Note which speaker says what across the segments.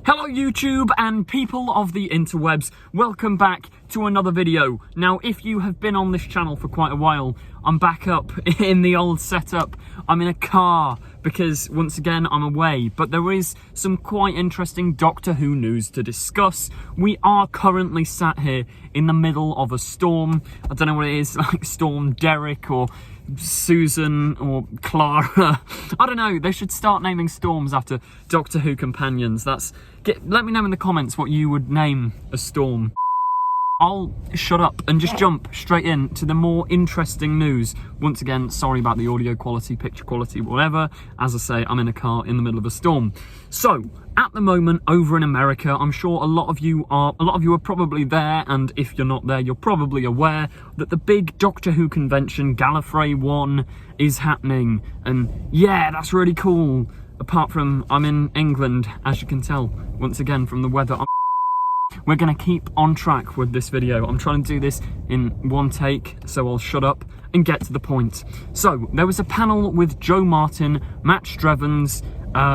Speaker 1: Hello YouTube and people of the interwebs, welcome back to another video. Now if you have been on this channel for quite a while, I'm back up in the old setup. I'm in a car because once again I'm away, but there is some quite interesting Doctor Who news to discuss. We are currently sat here in the middle of a storm. I don't know what it is, like Storm Derek or Susan or Clara. I don't know, they should start naming storms after Doctor Who companions. Let me know in the comments what you would name a storm. I'll shut up and just jump straight in to the more interesting news. Once again, sorry about the audio quality, picture quality, whatever. As I say, I'm in a car in the middle of a storm. So, at the moment, over in America, I'm sure a lot of you are probably there, and if you're not there, you're probably aware that the big Doctor Who convention, GALLIFREY 1, is happening. And yeah, that's really cool. Apart from, I'm in England, as you can tell, once again, from the weather. We're going to keep on track with this video. I'm trying to do this in one take, so I'll shut up and get to the point. So, there was a panel with Jo Martin, Matt Strevens,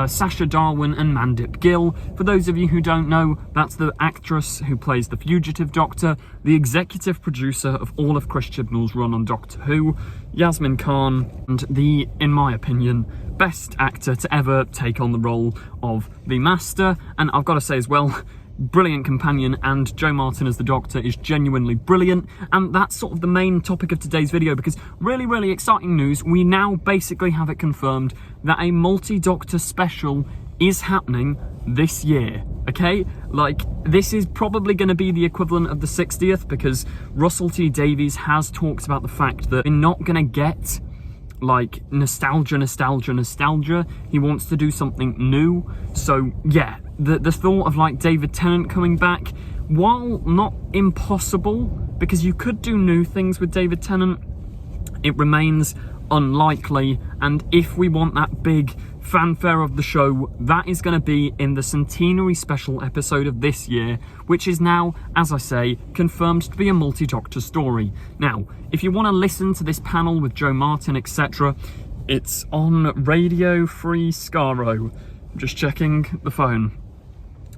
Speaker 1: Sacha Darwin and Mandip Gill. For those of you who don't know, that's the actress who plays the Fugitive Doctor, the executive producer of all of Chris Chibnall's run on Doctor Who, Yasmin Khan, and the, in my opinion, best actor to ever take on the role of the Master. And I've got to say as well, brilliant companion, and Jo Martin as the Doctor is genuinely brilliant. And that's sort of the main topic of today's video, because really exciting news. We now basically have it confirmed that a MultiDoctor Special is happening this year, okay? Like, this is probably going to be the equivalent of the 60th, because Russell T Davies has talked about the fact that we're not going to get like nostalgia. He wants to do something new. So yeah, the thought of like David Tennant coming back, while not impossible, because you could do new things with David Tennant, it remains unlikely. And if we want that big fanfare of the show, that is going to be in the centenary special episode of this year, which is now, as I say, confirmed to be a multi-Doctor story. Now, if you want to listen to this panel with Jo Martin, etc., it's on Radio Free Scaro. I'm just checking the phone.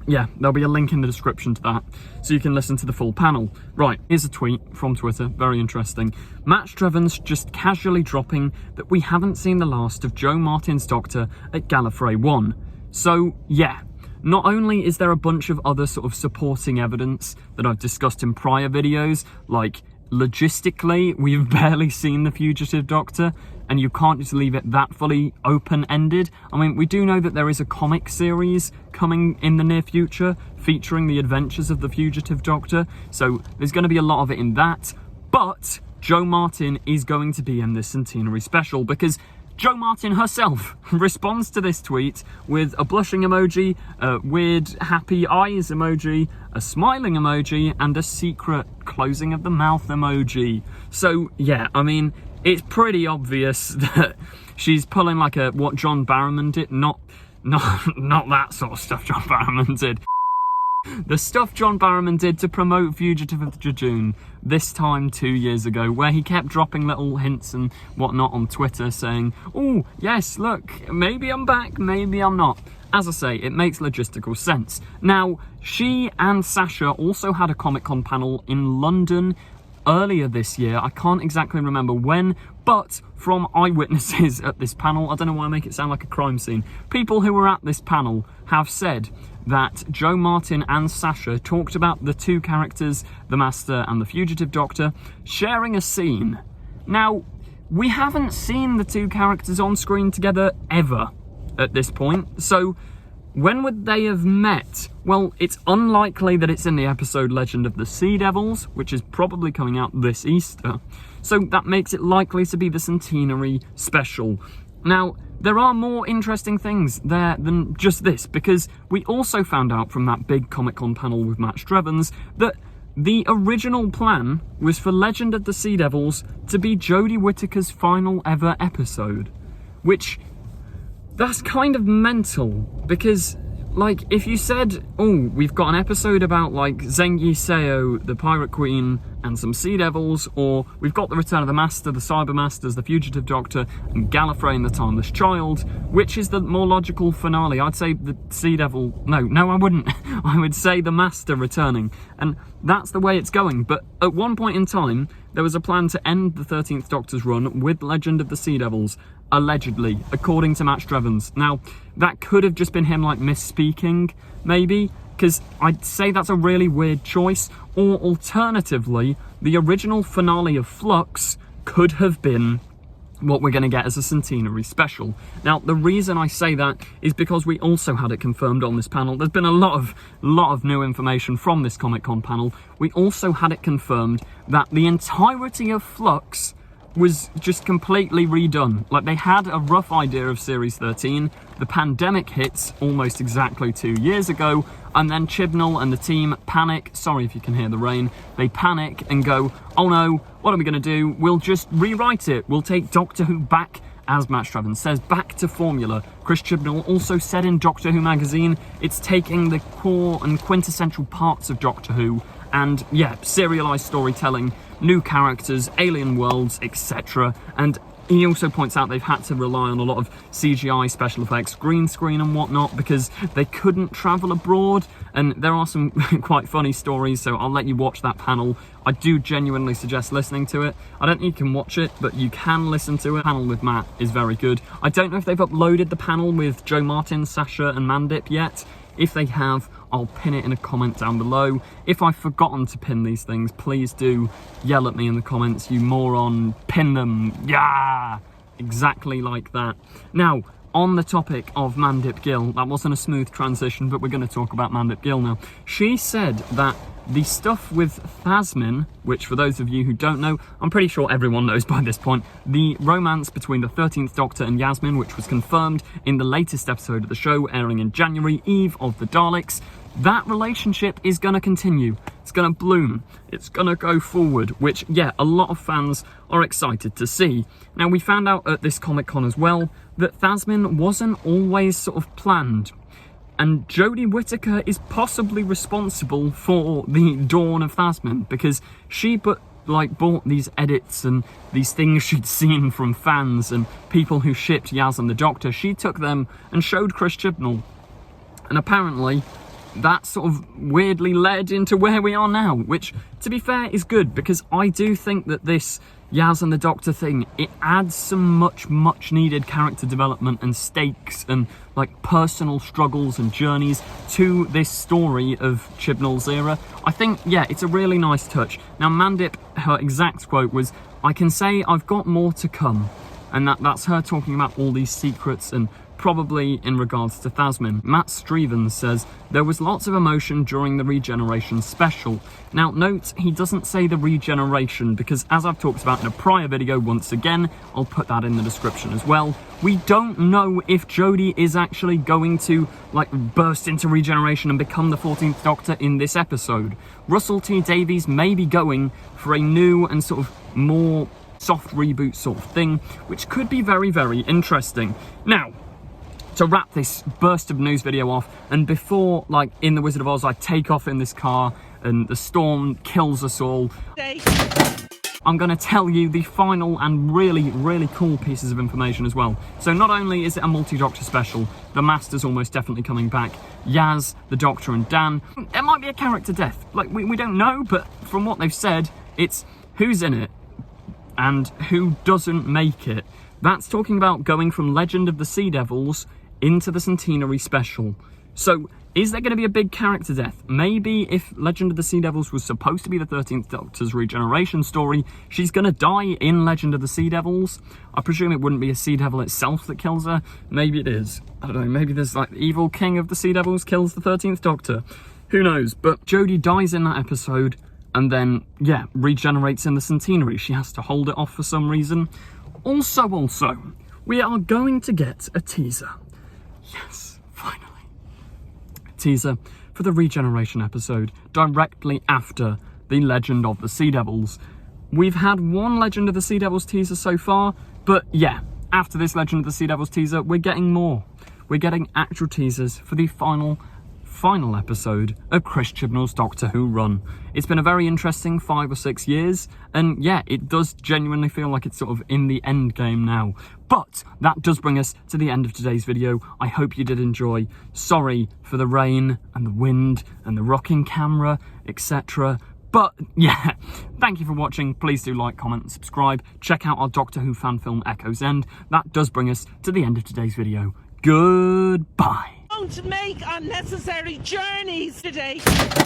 Speaker 1: Yeah, there'll be a link in the description to that, so you can listen to the full panel. Right, here's a tweet from Twitter, very interesting. Matt Strevens just casually dropping that we haven't seen the last of Jo Martin's Doctor at Gallifrey 1. So, yeah, not only is there a bunch of other sort of supporting evidence that I've discussed in prior videos, like logistically, we've barely seen the Fugitive Doctor, and you can't just leave it that fully open-ended. I mean, we do know that there is a comic series coming in the near future featuring the adventures of the Fugitive Doctor, so there's going to be a lot of it in that. But Jo Martin is going to be in this centenary special, because Jo Martin herself responds to this tweet with a blushing emoji, a weird happy eyes emoji, a smiling emoji, and a secret closing of the mouth emoji. So yeah, I mean, it's pretty obvious that she's pulling like what John Barrowman did. Not that sort of stuff John Barrowman did. The stuff John Barrowman did to promote Fugitive of the Jejune this time 2 years ago, where he kept dropping little hints and whatnot on Twitter saying, oh, yes, look, maybe I'm back, maybe I'm not. As I say, it makes logistical sense. Now, she and Sacha also had a Comic-Con panel in London earlier this year. I can't exactly remember when, but from eyewitnesses at this panel, I don't know why I make it sound like a crime scene, people who were at this panel have said that Jo Martin and Sacha talked about the two characters, the Master and the Fugitive Doctor, sharing a scene. Now, we haven't seen the two characters on screen together ever at this point, so when would they have met? Well, it's unlikely that it's in the episode Legend of the Sea Devils, which is probably coming out this Easter. So that makes it likely to be the centenary special. Now, there are more interesting things there than just this, because we also found out from that big Comic-Con panel with Matt Strevens that the original plan was for Legend of the Sea Devils to be Jodie Whittaker's final ever episode, which, that's kind of mental, because, like, if you said, oh, we've got an episode about, like, Zengi Seo, the Pirate Queen, and some Sea Devils, or we've got the Return of the Master, the Cyber Masters, the Fugitive Doctor, and Gallifrey and the Timeless Child. Which is the more logical finale? I'd say the Sea Devil... No, I wouldn't. I would say the Master returning. And that's the way it's going. But at one point in time, there was a plan to end the 13th Doctor's run with Legend of the Sea Devils, allegedly, according to Matt Strevens. Now, that could have just been him, like, misspeaking, maybe, because I'd say that's a really weird choice. Or alternatively, the original finale of Flux could have been what we're going to get as a centenary special. Now, the reason I say that is because we also had it confirmed on this panel. There's been a lot of new information from this Comic-Con panel. We also had it confirmed that the entirety of Flux was just completely redone. Like, they had a rough idea of Series 13, the pandemic hits almost exactly 2 years ago, and then Chibnall and the team panic. Sorry if you can hear the rain. They panic and go, oh no, what are we going to do? We'll just rewrite it. We'll take Doctor Who back, as Matt Strevens says, back to formula. Chris Chibnall also said in Doctor Who magazine, it's taking the core and quintessential parts of Doctor Who and, yeah, serialised storytelling, new characters, alien worlds, etc. And he also points out they've had to rely on a lot of CGI, special effects, green screen and whatnot because they couldn't travel abroad. And there are some quite funny stories, so I'll let you watch that panel. I do genuinely suggest listening to it. I don't think you can watch it, but you can listen to it. The panel with Matt is very good. I don't know if they've uploaded the panel with Joe Martin, Sasha and Mandip yet. If they have, I'll pin it in a comment down below. If I've forgotten to pin these things, please do yell at me in the comments, you moron, pin them, yeah! Exactly like that. Now, on the topic of Mandip Gill, that wasn't a smooth transition, but we're going to talk about Mandip Gill now. She said that the stuff with Thasmin, which for those of you who don't know, I'm pretty sure everyone knows by this point, the romance between the 13th Doctor and Yasmin, which was confirmed in the latest episode of the show airing in January, Eve of the Daleks, that relationship is going to continue. It's going to bloom. It's going to go forward, which, yeah, a lot of fans are excited to see. Now, we found out at this Comic-Con as well that Thasmin wasn't always sort of planned. And Jodie Whittaker is possibly responsible for the dawn of Thasmin because she bought these edits and these things she'd seen from fans and people who shipped Yaz and the Doctor. She took them and showed Chris Chibnall. And apparently that sort of weirdly led into where we are now, which, to be fair, is good because I do think that this Yaz and the Doctor thing, it adds some much needed character development and stakes and like personal struggles and journeys to this story of Chibnall's era. I think, yeah, it's a really nice touch. Now, Mandip, her exact quote was, "I can say I've got more to come." And that's her talking about all these secrets and probably in regards to Thasmin. Matt Strevens says, there was lots of emotion during the Regeneration special. Now note, he doesn't say the regeneration because as I've talked about in a prior video once again, I'll put that in the description as well, we don't know if Jodie is actually going to like burst into regeneration and become the 14th Doctor in this episode. Russell T Davies may be going for a new and sort of more soft reboot sort of thing, which could be very interesting. Now, to wrap this burst of news video off, and before, like in The Wizard of Oz, I take off in this car and the storm kills us all, I'm going to tell you the final and really cool pieces of information as well. So not only is it a multi-Doctor special, the Master's almost definitely coming back, Yaz, the Doctor and Dan, it might be a character death. Like, we don't know, but from what they've said, it's who's in it and who doesn't make it. That's talking about going from Legend of the Sea Devils into the Centenary Special. So, is there going to be a big character death? Maybe if Legend of the Sea Devils was supposed to be the 13th Doctor's regeneration story, she's going to die in Legend of the Sea Devils. I presume it wouldn't be a Sea Devil itself that kills her. Maybe it is. I don't know, maybe there's like the evil king of the Sea Devils kills the 13th Doctor. Who knows? But Jodie dies in that episode and then, yeah, regenerates in the Centenary. She has to hold it off for some reason. Also, we are going to get a teaser. Yes, finally. A teaser for the regeneration episode, directly after the Legend of the Sea Devils. We've had one Legend of the Sea Devils teaser so far, but yeah, after this Legend of the Sea Devils teaser, we're getting more. We're getting actual teasers for the final final episode of Chris Chibnall's Doctor Who run. It's been a very interesting 5 or 6 years, and yeah, it does genuinely feel like it's sort of in the end game now. But that does bring us to the end of today's video. I hope you did enjoy. Sorry for the rain and the wind and the rocking camera, etc. But yeah, thank you for watching. Please do like, comment and subscribe. Check out our Doctor Who fan film Echo's End. That does bring us to the end of today's video. Goodbye.
Speaker 2: Don't make unnecessary journeys today.